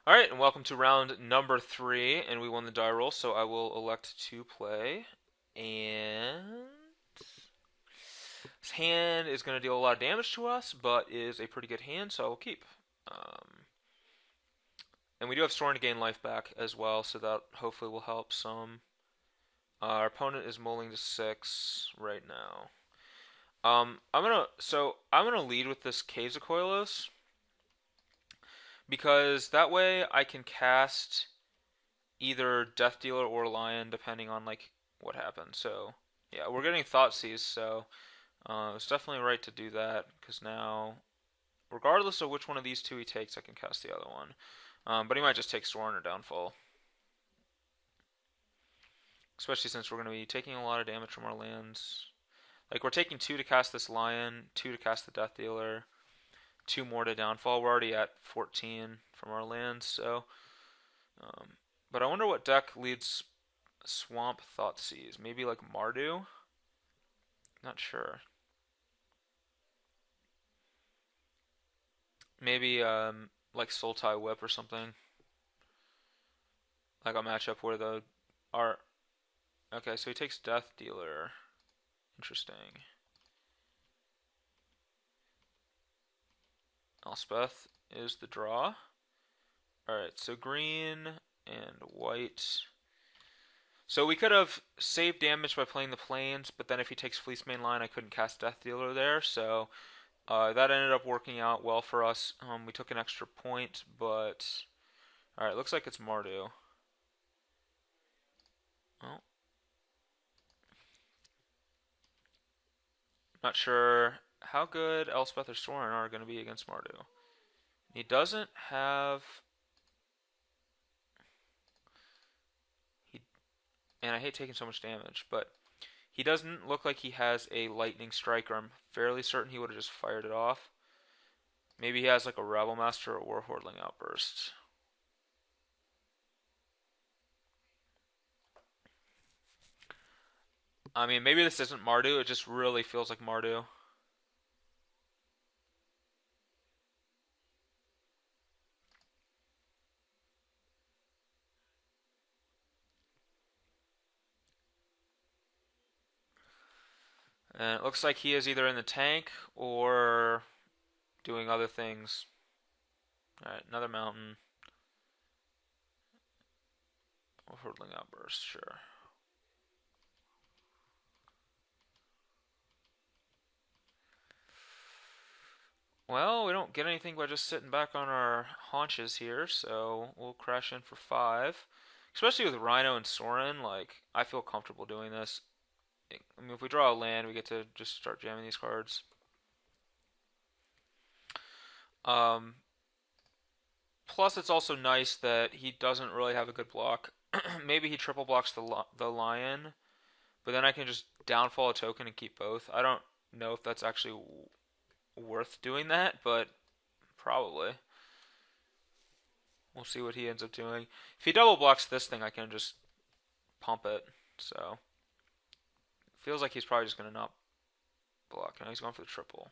All right, and welcome to round number three, and we won the die roll, so I will elect to play. And this hand is going to deal a lot of damage to us, but is a pretty good hand, so I will keep. Um, and we do have Sorin to gain life back as well, so that hopefully will help some. Our opponent is mulling to six right now. I'm gonna lead with this Caves of Koilos because that way I can cast either Death Dealer or Lion, depending on like what happens. So yeah, we're getting Thoughtseize, so it's definitely right to do that because now, regardless of which one of these two he takes, I can cast the other one. But he might just take Sorin or Downfall, especially since we're going to be taking a lot of damage from our lands. Like we're taking two to cast this Lion, two to cast the Death Dealer, two more to Downfall. We're already at 14 from our lands, so. Um, but I wonder what deck leads Swamp Thoughtseize. Maybe like Mardu? Not sure. Maybe like Sultai Whip or something. Like a matchup where the are okay, so he takes Death Dealer. Interesting. Elspeth is the draw. Alright, so green and white. So we could have saved damage by playing the plains, but then if he takes Fleece main line, I couldn't cast Death Dealer there, so that ended up working out well for us. We took an extra point, but alright, looks like it's Mardu. Well, not sure how good Elspeth or Soren are going to be against Mardu. He doesn't have he, and I hate taking so much damage, but he doesn't look like he has a lightning strike, or I'm fairly certain he would have just fired it off. Maybe he has like a Rabble Master or Hordling Outburst. I mean, maybe this isn't Mardu. It just really feels like Mardu. And it looks like he is either in the tank or doing other things. Alright, another mountain. Or Hordling Outburst, sure. Well, we don't get anything by just sitting back on our haunches here, so we'll crash in for five. Especially with Rhino and Soren, like, I feel comfortable doing this. I mean, if we draw a land, we get to just start jamming these cards. Um, Plus, it's also nice that he doesn't really have a good block. Maybe he triple blocks the lion, but then I can just downfall a token and keep both. I don't know if that's actually worth doing that, but probably. We'll see what he ends up doing. If he double blocks this thing, I can just pump it. So feels like he's probably just gonna not block. Now he's going for the triple.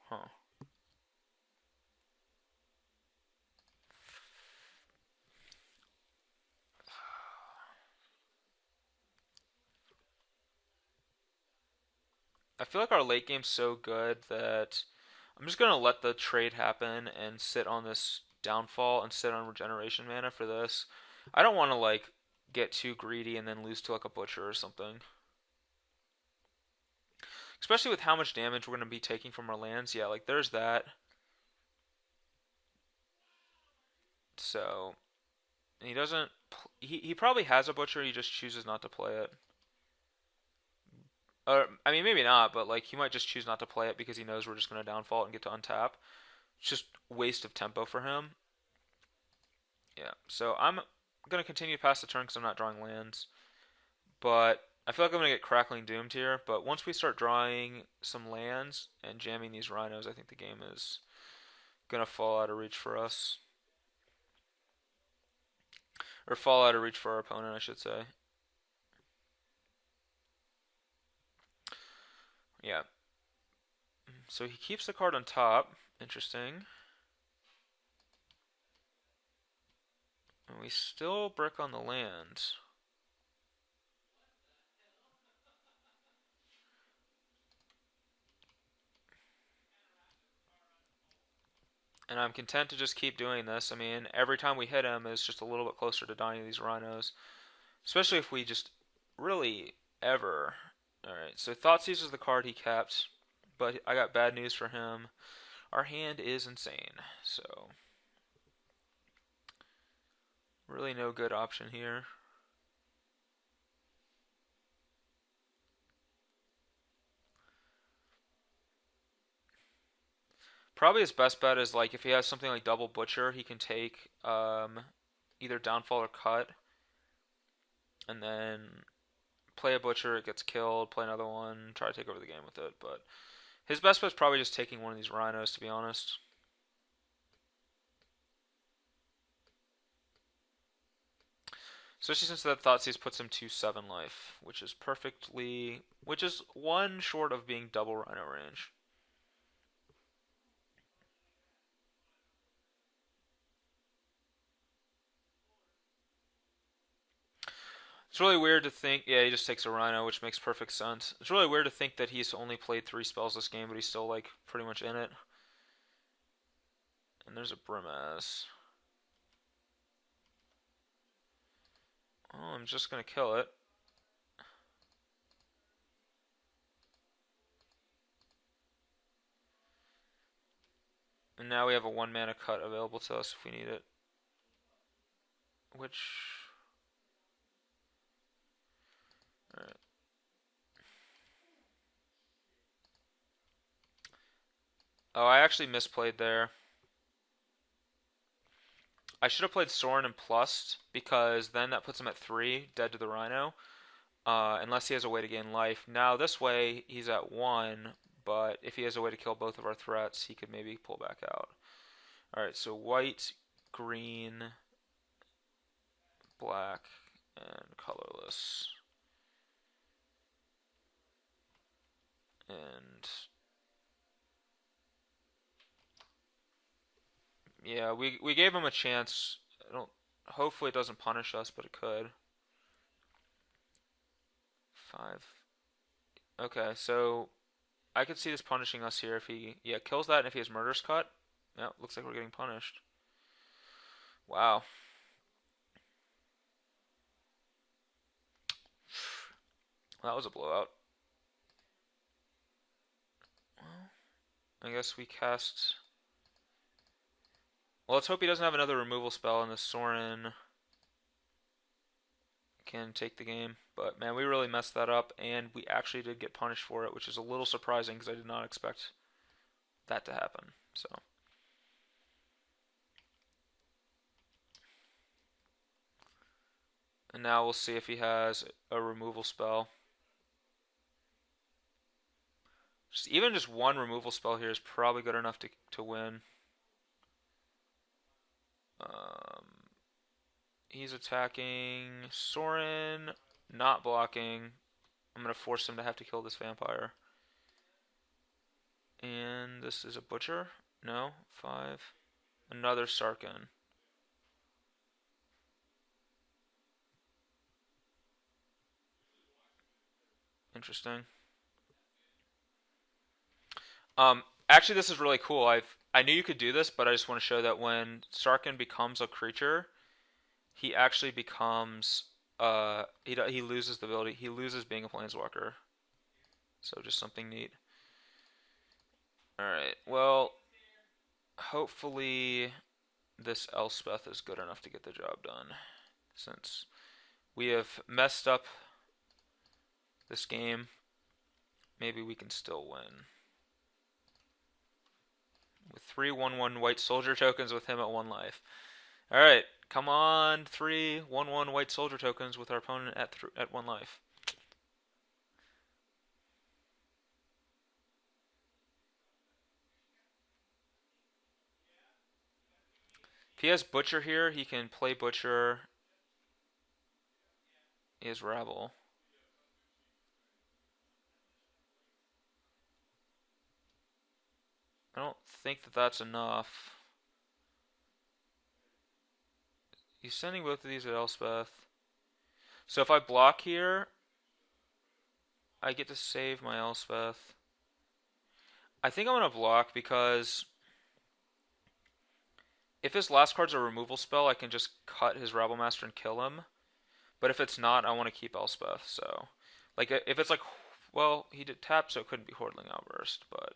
Huh. I feel like our late game's so good that I'm just gonna let the trade happen and sit on this downfall and sit on regeneration mana for this. I don't want to like get too greedy and then lose to like a butcher or something. Especially with how much damage we're gonna be taking from our lands. Yeah, like there's that. So he doesn't. He probably has a butcher. He just chooses not to play it. Or I mean, maybe not, but like he might just choose not to play it because he knows we're just gonna downfall it and get to untap. It's just waste of tempo for him. Yeah. So I'm gonna continue to pass the turn because I'm not drawing lands, but I feel like I'm gonna get crackling doomed here. But once we start drawing some lands and jamming these rhinos, I think the game is gonna fall out of reach for us, or fall out of reach for our opponent, I should say. Yeah. So he keeps the card on top. Interesting. And we still brick on the land. And I'm content to just keep doing this. I mean, every time we hit him is just a little bit closer to dying to these rhinos. Especially if we just really ever. Alright, so Thoughtseize is the card he kept. But I got bad news for him. Our hand is insane. So, really no good option here. Probably his best bet is like if he has something like Double Butcher, he can take either Downfall or Cut, and then play a Butcher, it gets killed, play another one, try to take over the game with it. But his best bet is probably just taking one of these Rhinos, to be honest. Especially since that Thoughtseize puts him to 7 life, which is which is one short of being double Rhino range. It's really weird to think, yeah, he just takes a Rhino, which makes perfect sense. It's really weird to think that he's only played 3 spells this game, but he's still, like, pretty much in it. And there's a Brimaz. Oh, I'm just gonna kill it. And now we have a 1 mana cut available to us if we need it. Which... Alright. Oh, I actually misplayed there. I should have played Sorin and Plus, because then that puts him at 3, dead to the Rhino. Unless he has a way to gain life. Now this way, he's at 1, but if he has a way to kill both of our threats, he could maybe pull back out. Alright, so white, green, black, and colorless. And yeah, we gave him a chance. I don't. Hopefully it doesn't punish us, but it could. 5. Okay, so I could see this punishing us here if he kills that and if he has Murder's Cut. Yeah, looks like we're getting punished. Wow. That was a blowout. Well, I guess we cast. Well, let's hope he doesn't have another removal spell and the Sorin can take the game. But man, we really messed that up, and we actually did get punished for it, which is a little surprising because I did not expect that to happen. So. And now we'll see if he has a removal spell. Even just one removal spell here is probably good enough to win. Um, he's attacking Sorin, not blocking. I'm going to force him to have to kill this vampire. And this is a Butcher? No, 5. Another Sarkin. Interesting. Actually, this is really cool. I knew you could do this, but I just want to show that when Sarkin becomes a creature, he actually becomes he loses the ability. He loses being a planeswalker. So just something neat. All right. Well, hopefully this Elspeth is good enough to get the job done, since we have messed up this game. Maybe we can still win. With 3/1/1 white soldier tokens with him at 1 life. Alright, come on, 3/1/1 white soldier tokens with our opponent at 1 life. If he has Butcher here, he can play Butcher. He has Rabble. I don't think that that's enough. He's sending both of these at Elspeth. So if I block here, I get to save my Elspeth. I think I'm going to block because if his last card's a removal spell, I can just cut his Rabblemaster and kill him. But if it's not, I want to keep Elspeth. So, like, if it's like, well, he did tap, so it couldn't be Hordeling Outburst, but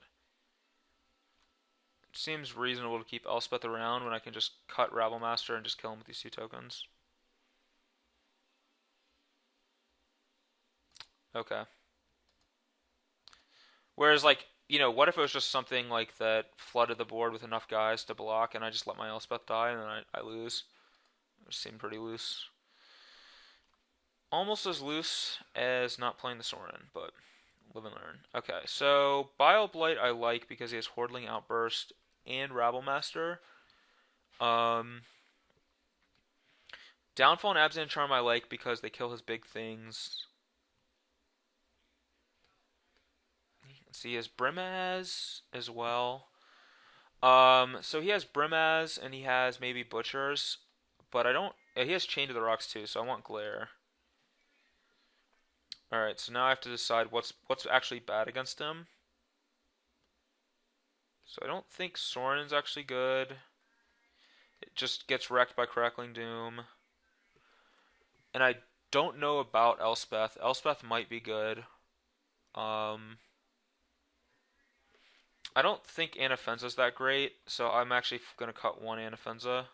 it seems reasonable to keep Elspeth around when I can just cut Rabblemaster and just kill him with these 2 tokens. Okay. Whereas, like, what if it was just something like that flooded the board with enough guys to block, and I just let my Elspeth die, and then I lose? It seemed pretty loose. Almost as loose as not playing the Sorin, but live and learn. Okay, so Bile Blight I like because he has Hordeling Outburst and Rabblemaster. Um, Downfall and Abzan Charm I like because they kill his big things. Let's see, he has Brimaz as well. So he has Brimaz and he has maybe Butchers, but I don't. He has Chain to the Rocks too, so I want Glare. All right, so now I have to decide what's actually bad against him. So I don't think Sorin's actually good. It just gets wrecked by Crackling Doom. And I don't know about Elspeth. Elspeth might be good. Um, I don't think Anafenza's that great, so I'm actually going to cut one Anafenza.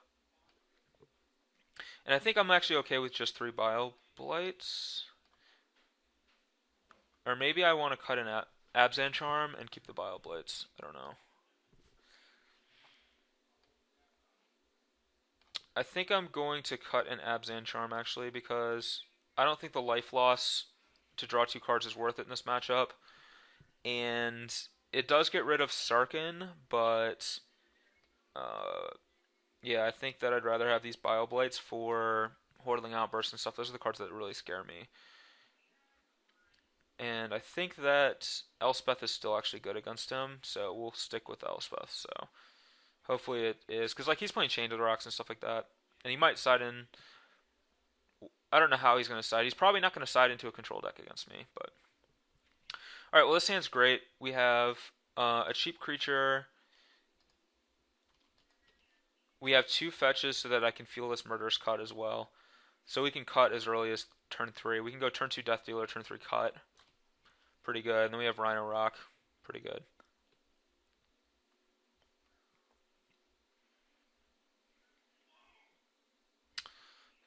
And I think I'm actually okay with just 3 Bile Blights. Or maybe I want to cut an Abzan Charm and keep the Bile Blights. I don't know. I think I'm going to cut an Abzan Charm actually because I don't think the life loss to draw 2 cards is worth it in this matchup. And it does get rid of Sarkin, but yeah, I think that I'd rather have these Bile Blights for Hordeling Outbursts and stuff. Those are the cards that really scare me. And I think that Elspeth is still actually good against him, so we'll stick with Elspeth. So hopefully it is, because like he's playing Chain to the Rocks and stuff like that, and he might side in. I don't know how he's going to side. He's probably not going to side into a control deck against me, but all right. Well, this hand's great. We have a cheap creature. We have 2 fetches so that I can feel this Murderous Cut as well. So we can cut as early as turn 3. We can go turn 2 Death Dealer, turn 3 cut. Pretty good. And then we have Rhino Rock. Pretty good.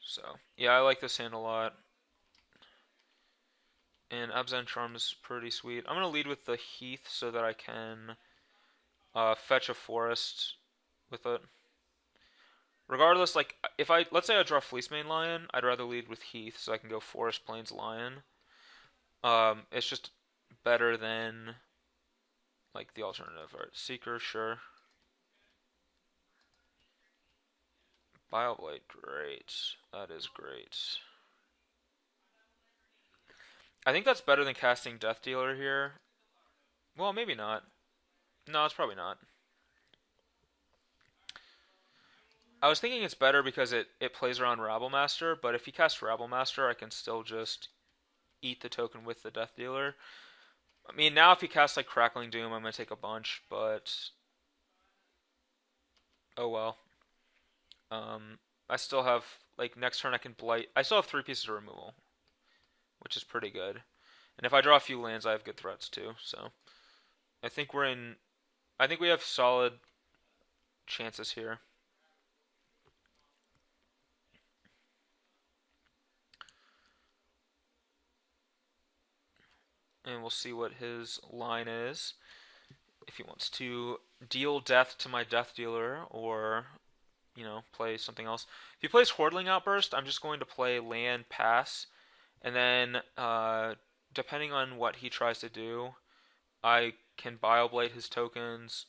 So, yeah, I like this hand a lot. And Abzan Charm is pretty sweet. I'm going to lead with the Heath so that I can fetch a forest with it. Regardless, like, if let's say I draw Fleecemane Lion, I'd rather lead with Heath so I can go Forest Plains Lion. It's just better than, like, the alternative. Alright, Seeker, sure. Bile great. That is great. I think that's better than casting Death Dealer here. Well, maybe not. No, it's probably not. I was thinking it's better because it plays around Rabblemaster, but if he casts Rabblemaster, I can still just eat the token with the Death Dealer. I mean, now if he casts like Crackling Doom, I'm going to take a bunch, but oh well. I still have, like, next turn I can Blight. I still have 3 pieces of removal, which is pretty good. And if I draw a few lands, I have good threats too, so I think I think we have solid chances here. And we'll see what his line is. If he wants to deal death to my Death Dealer or, play something else. If he plays Hordeling Outburst, I'm just going to play land pass. And then, depending on what he tries to do, I can Bile Blight his tokens,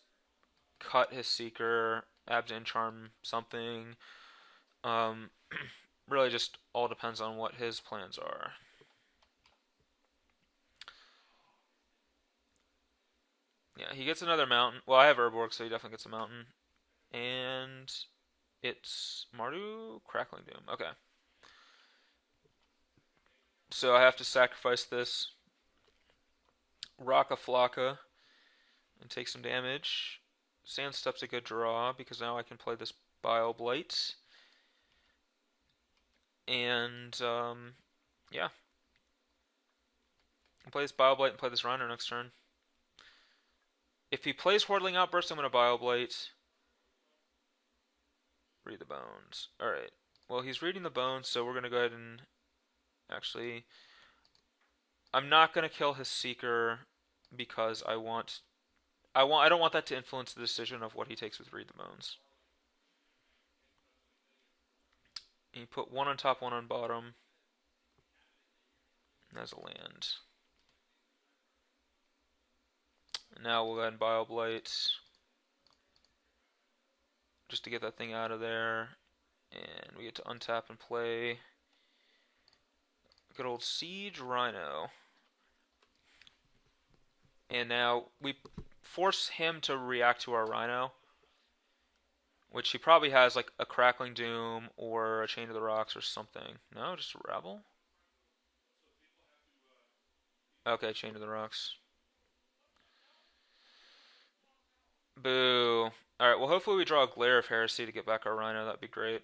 cut his Seeker, Abzan Charm something. Um, really just all depends on what his plans are. Yeah, he gets another mountain. Well, I have Urborg, so he definitely gets a mountain. And It's Mardu Crackling Doom. Okay. So I have to sacrifice this Raka Flocka and take some damage. Sandstep's a good draw because now I can play this Bile Blight. And, yeah. I'll play this Bile Blight and play this Rhino next turn. If he plays Hordling Outburst, I'm going to Bile Blight. Read the bones. Alright. Well, he's reading the bones, so we're going to go ahead and actually... I'm not going to kill his Seeker because I don't want that to influence the decision of what he takes with Read the Bones. And you put one on top, one on bottom. As a land. And now we'll go ahead and Bile Blight. Just to get that thing out of there. And we get to untap and play good old Siege Rhino. And now we force him to react to our Rhino, which he probably has like a Crackling Doom or a Chain of the Rocks or something. No, just a Rabble? Okay, Chain of the Rocks. Boo. Alright, well hopefully we draw a Glare of Heresy to get back our Rhino. That'd be great.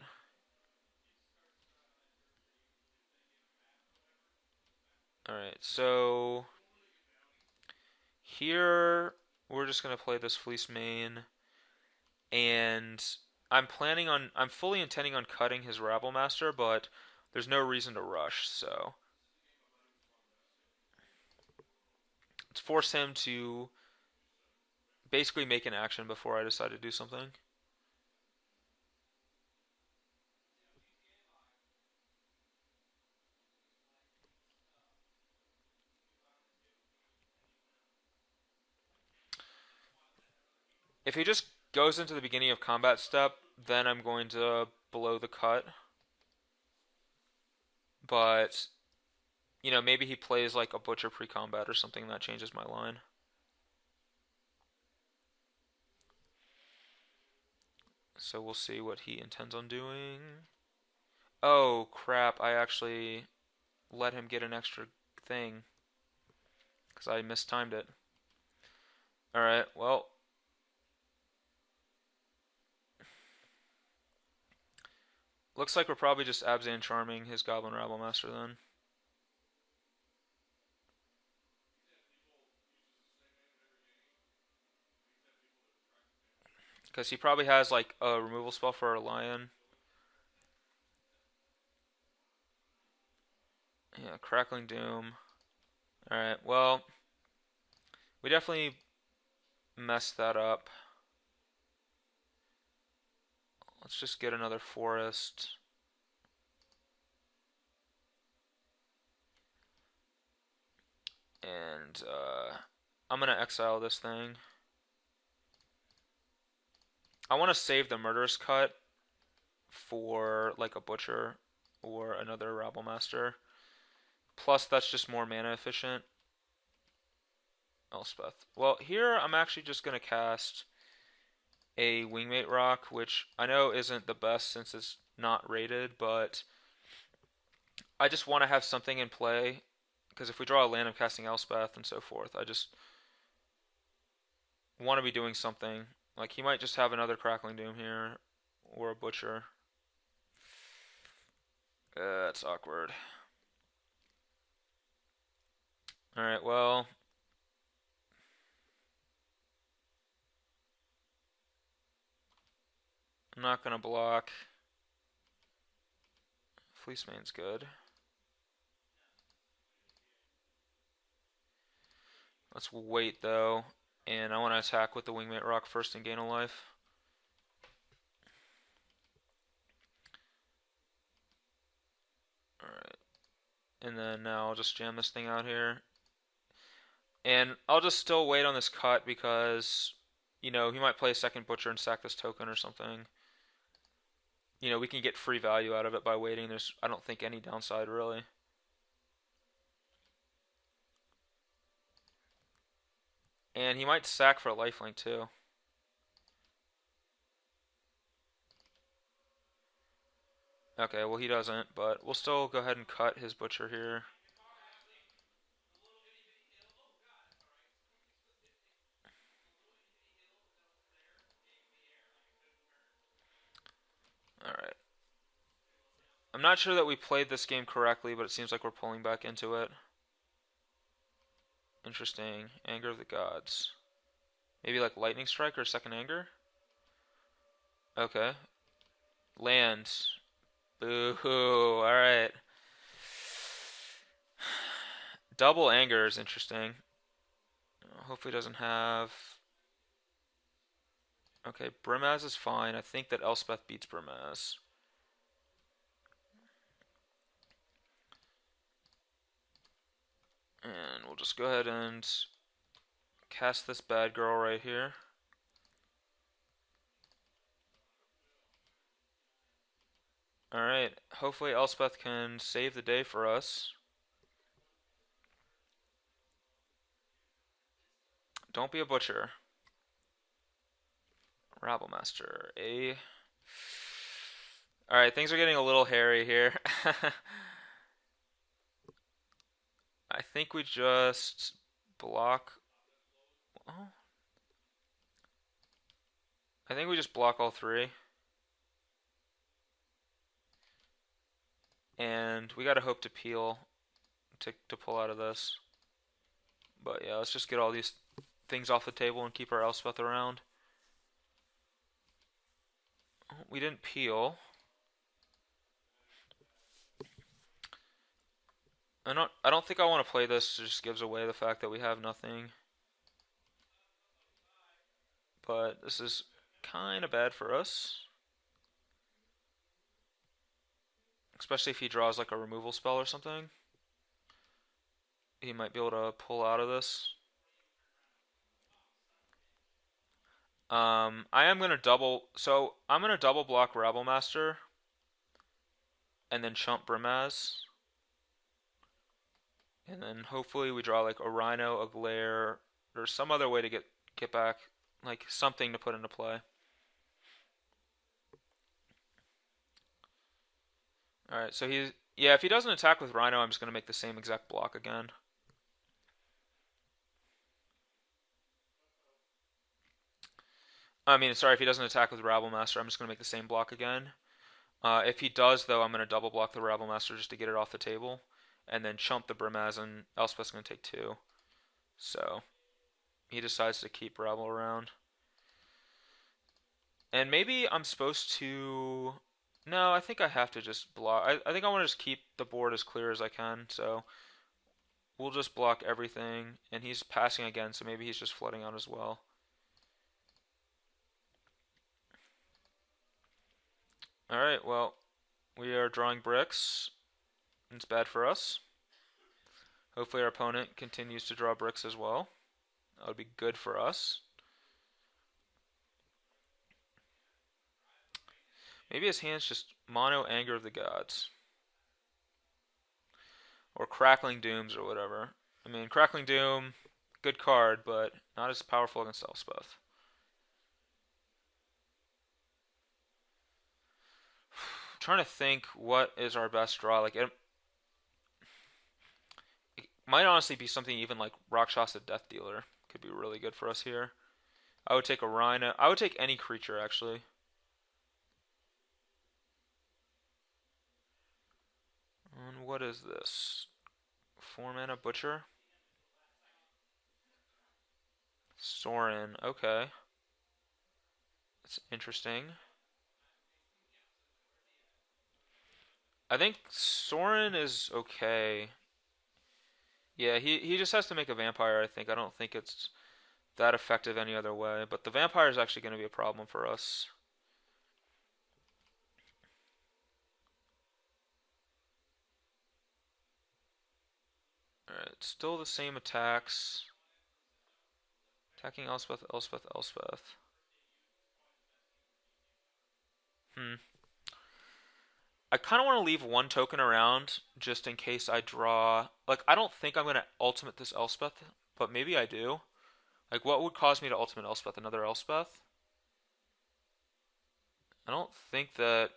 Alright, so... Here, we're just going to play this Fleece main. And I'm fully intending on cutting his Rabble Master, but there's no reason to rush, so... Let's force him to basically make an action before I decide to do something. If he just goes into the beginning of combat step, then I'm going to blow the cut. But, you know, maybe he plays like a Butcher pre-combat or something that changes my line. So we'll see what he intends on doing. Oh, crap, I actually let him get an extra thing. Because I mistimed it. Alright, well. Looks like we're probably just Abzan charming his Goblin Rabble Master then. Because he probably has like a removal spell for a lion. Yeah, Crackling Doom. Alright, well, we definitely messed that up. Let's just get another forest. And I'm going to exile this thing. I want to save the Murderous Cut for like a Butcher or another Rabble Master. Plus, that's just more mana efficient. Elspeth. Well, here I'm actually just going to cast a Wingmate Rock, which I know isn't the best since it's not rated, but I just want to have something in play, because if we draw a land, I'm casting Elspeth and so forth. I just want to be doing something. Like, he might just have another Crackling Doom here, or a Butcher. That's awkward. Alright, well... I'm not going to block. Fleece Mane's good. Let's wait, though. And I want to attack with the Wingmate Rock first and gain a life. Alright. And then now I'll just jam this thing out here. And I'll just still wait on this cut because, you know, he might play a second Butcher and sack this token or something. You know, we can get free value out of it by waiting. There's, I don't think, any downside, really. And he might sack for a lifelink, too. Okay, well he doesn't, but we'll still go ahead and cut his butcher here. Alright. I'm not sure that we played this game correctly, but it seems like we're pulling back into it. Interesting. Anger of the gods. Maybe like lightning strike or second anger? Okay. Land. Boo hoo. Alright. Double anger is interesting. Hopefully doesn't have... Okay, Brimaz is fine. I think that Elspeth beats Brimaz. And we'll just go ahead and cast this bad girl right here. Alright, hopefully Elspeth can save the day for us. Don't be a butcher. Rabblemaster. Alright, things are getting a little hairy here. I think we just block... Oh. I think we just block all three. And we gotta hope to peel to pull out of this. But yeah, let's just get all these things off the table and keep our Elspeth around. We didn't peel. I don't think I want to play this. It just gives away the fact that we have nothing. But this is kind of bad for us. Especially if he draws like a removal spell or something. He might be able to pull out of this. I am gonna double. So I'm gonna double block Rabblemaster, and then chump Brimaz, and then hopefully we draw like a Rhino, a Glare, or some other way to get back, like something to put into play. All right, so he's yeah. If he doesn't attack with Rhino, I'm just gonna make the same exact block again. I mean, sorry, if he doesn't attack with Rabblemaster, I'm just gonna make the same block again. If he does, though, I'm going to double block the Rabblemaster just to get it off the table. And then chump the Brimaz, and Elspeth's going to take two. So, he decides to keep Rabble around. And maybe I'm supposed to... No, I think I have to just block. I think I want to just keep the board as clear as I can. So, we'll just block everything. And he's passing again, so maybe he's just flooding out as well. Alright, well, we are drawing bricks. It's bad for us. Hopefully our opponent continues to draw bricks as well. That would be good for us. Maybe his hand's just mono Anger of the Gods. Or Crackling Dooms or whatever. I mean, Crackling Doom, good card, but not as powerful against Elspeth. I'm trying to think what is our best draw. Like it might honestly be something even like Rakshasa Death Dealer could be really good for us here. I would take a Rhino. I would take any creature actually. And what is this? 4-mana Butcher? Sorin, okay. That's interesting. I think Sorin is okay. Yeah, he just has to make a vampire, I think. I don't think it's that effective any other way. But the vampire is actually going to be a problem for us. Alright, still the same attacks. Attacking Elspeth, Elspeth, Elspeth. Hmm. I kind of want to leave one token around just in case I draw. Like, I don't think I'm going to ultimate this Elspeth, but maybe I do. Like, what would cause me to ultimate Elspeth? Another Elspeth? I don't think that.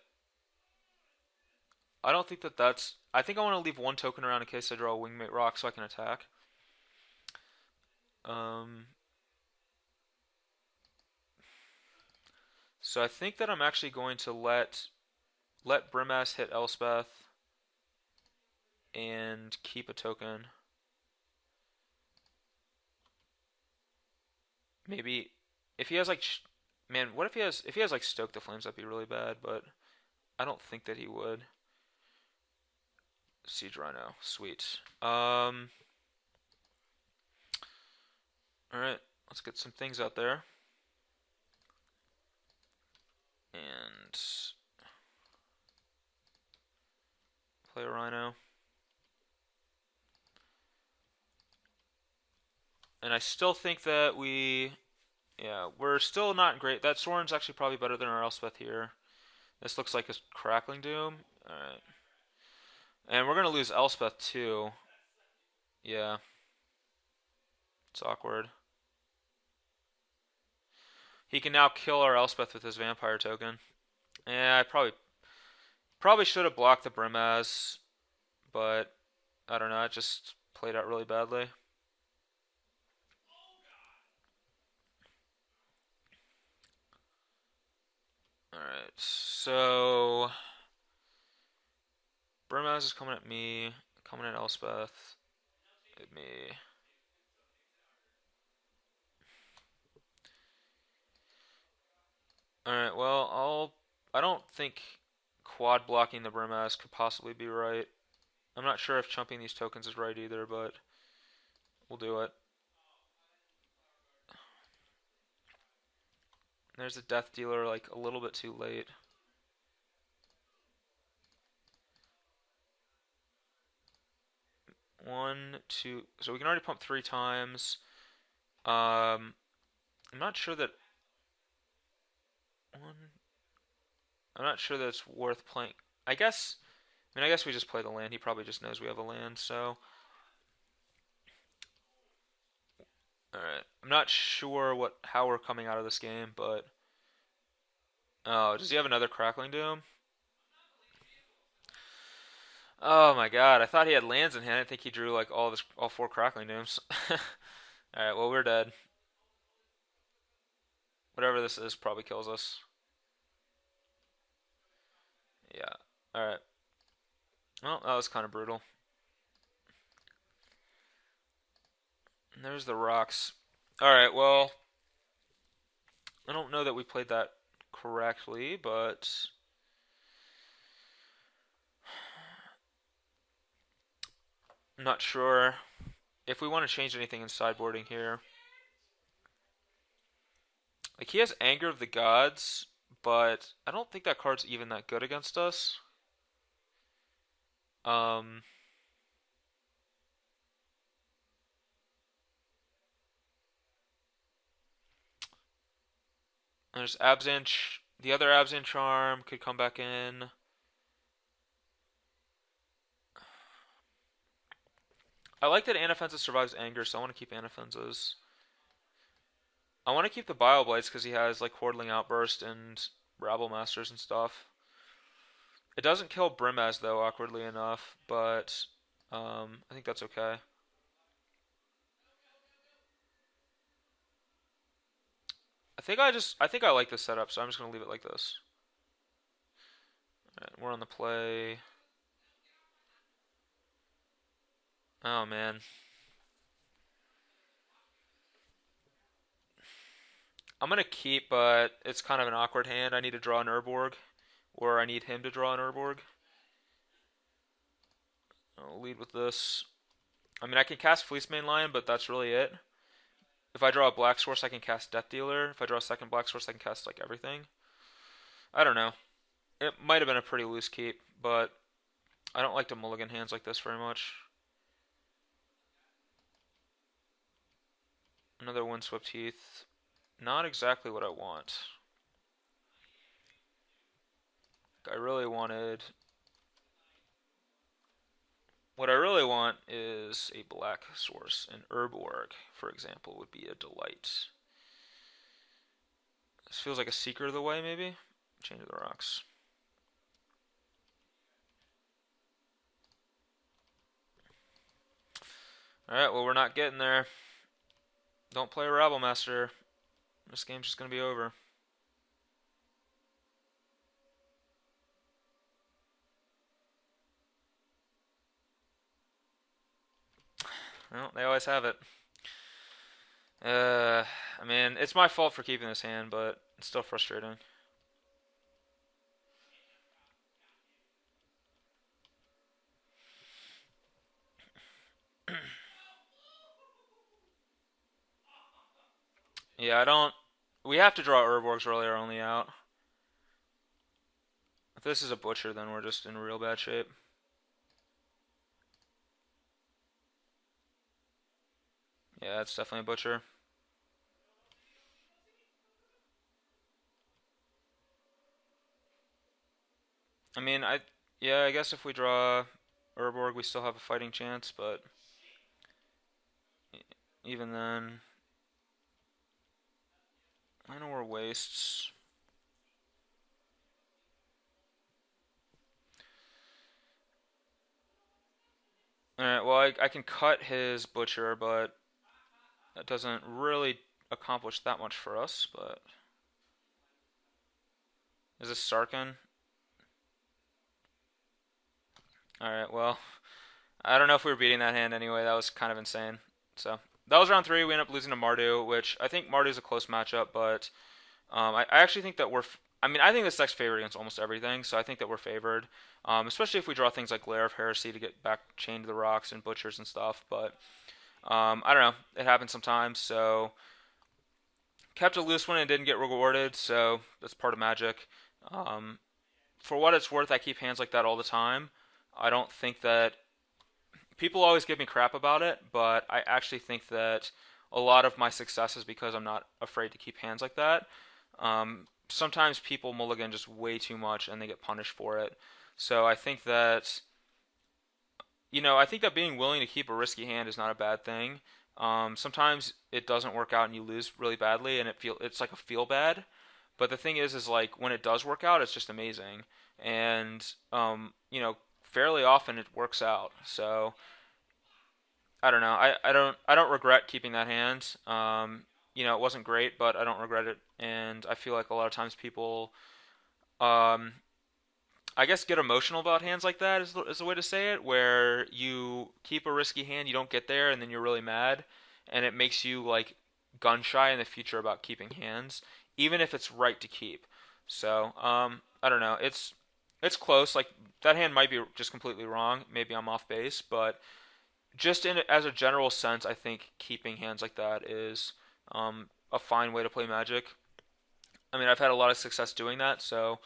I don't think that that's. I think I want to leave one token around in case I draw a wingmate rock so I can attack. Um, so I think that I'm actually going to let Brimaz hit Elspeth and keep a token. Maybe if he has like, man, what if he has like Stoke the Flames? That'd be really bad, but I don't think that he would. Siege Rhino, sweet. All right, let's get some things out there and play a Rhino. And I still think that yeah, we're still not great. That Soren's actually probably better than our Elspeth here. This looks like a Crackling Doom. Alright. And we're going to lose Elspeth too. Yeah, it's awkward. He can now kill our Elspeth with his Vampire token. Yeah, I probably should have blocked the Brimaz, but I don't know, it just played out really badly. Alright, so Brimaz is coming at me, coming at Elspeth, at me. Alright, well, I don't think quad blocking the Brimaz could possibly be right. I'm not sure if chumping these tokens is right either, but we'll do it. There's a Death Dealer like a little bit too late. One, two, so we can already pump 3 times. I'm not sure that one. I'm not sure that it's worth playing. I guess. I guess we just play the land. He probably just knows we have a land. So, all right. I'm not sure how we're coming out of this game, but oh, does he have another Crackling Doom? Oh my God! I thought he had lands in hand. I think he drew like all 4 Crackling Dooms. All right. Well, we're dead. Whatever this is probably kills us. Yeah. All right. Well, that was kind of brutal. And there's the rocks. All right. Well, I don't know that we played that correctly, but I'm not sure if we want to change anything in sideboarding here. Like he has Anger of the Gods, but I don't think that card's even that good against us. Um, there's Abzan. The other Abzan Charm could come back in. I like that Anafenza survives Anger, so I want to keep Anafenza's. I want to keep the Bile Blights because he has like Hordling Outburst and Rabble Masters and stuff. It doesn't kill Brimaz though, awkwardly enough, but I think that's okay. I think I like this setup, so I'm just gonna leave it like this. Alright, we're on the play. Oh man. I'm gonna keep, but it's kind of an awkward hand. I need to draw an Urborg, or I need him to draw an Urborg. I'll lead with this. I can cast Fleecemane Lion, but that's really it. If I draw a Black Source, I can cast Death Dealer. If I draw a second Black Source, I can cast like everything. I don't know. It might have been a pretty loose keep, but I don't like to mulligan hands like this very much. Another Windswept Heath. Not exactly what I want. I really wanted... What I really want is a black source. An Urborg, for example, would be a delight. This feels like a Seeker of the Way, maybe? Change of the Rocks. Alright, well, we're not getting there. Don't play a Rabble Master. This game's just gonna be over. Well, they always have it. Uh, I mean, it's my fault for keeping this hand, but it's still frustrating. Yeah, I don't. We have to draw Urborgs really our only out. If this is a Butcher, then we're just in real bad shape. Yeah, it's definitely a Butcher. I mean, yeah, I guess if we draw Urborg, we still have a fighting chance, but even then, I know we're wastes. Alright, well, I can cut his Butcher, but that doesn't really accomplish that much for us, but... Is this Sarkin? Alright, well, I don't know if we were beating that hand anyway. That was kind of insane. So, that was round three. We ended up losing to Mardu, which I think Mardu's a close matchup, but I actually think that I mean, I think this deck's favored against almost everything, so I think that we're favored. Especially if we draw things like Glare of Heresy to get back chained to the rocks and Butchers and stuff, but I don't know. It happens sometimes, so kept a loose one and didn't get rewarded, so that's part of Magic. Um, for what it's worth, I keep hands like that all the time. I don't think that people always give me crap about it, but I actually think that a lot of my success is because I'm not afraid to keep hands like that. Sometimes people mulligan just way too much and they get punished for it. So I think that I think that being willing to keep a risky hand is not a bad thing. Sometimes it doesn't work out and you lose really badly, and it's like a feel bad. But the thing is like when it does work out, it's just amazing, and fairly often it works out. So I don't know. I don't regret keeping that hand. It wasn't great, but I don't regret it, and I feel like a lot of times people um, I guess get emotional about hands like that is the way to say it, where you keep a risky hand, you don't get there, and then you're really mad, and it makes you like gun shy in the future about keeping hands, even if it's right to keep. So I don't know. It's close. Like that hand might be just completely wrong. Maybe I'm off base, but just as a general sense, I think keeping hands like that is a fine way to play Magic. I mean, I've had a lot of success doing that, so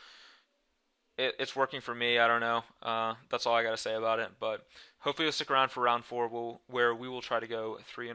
it's working for me. I don't know. That's all I got to say about it. But hopefully you'll stick around for round four, where we will try to go 3-1.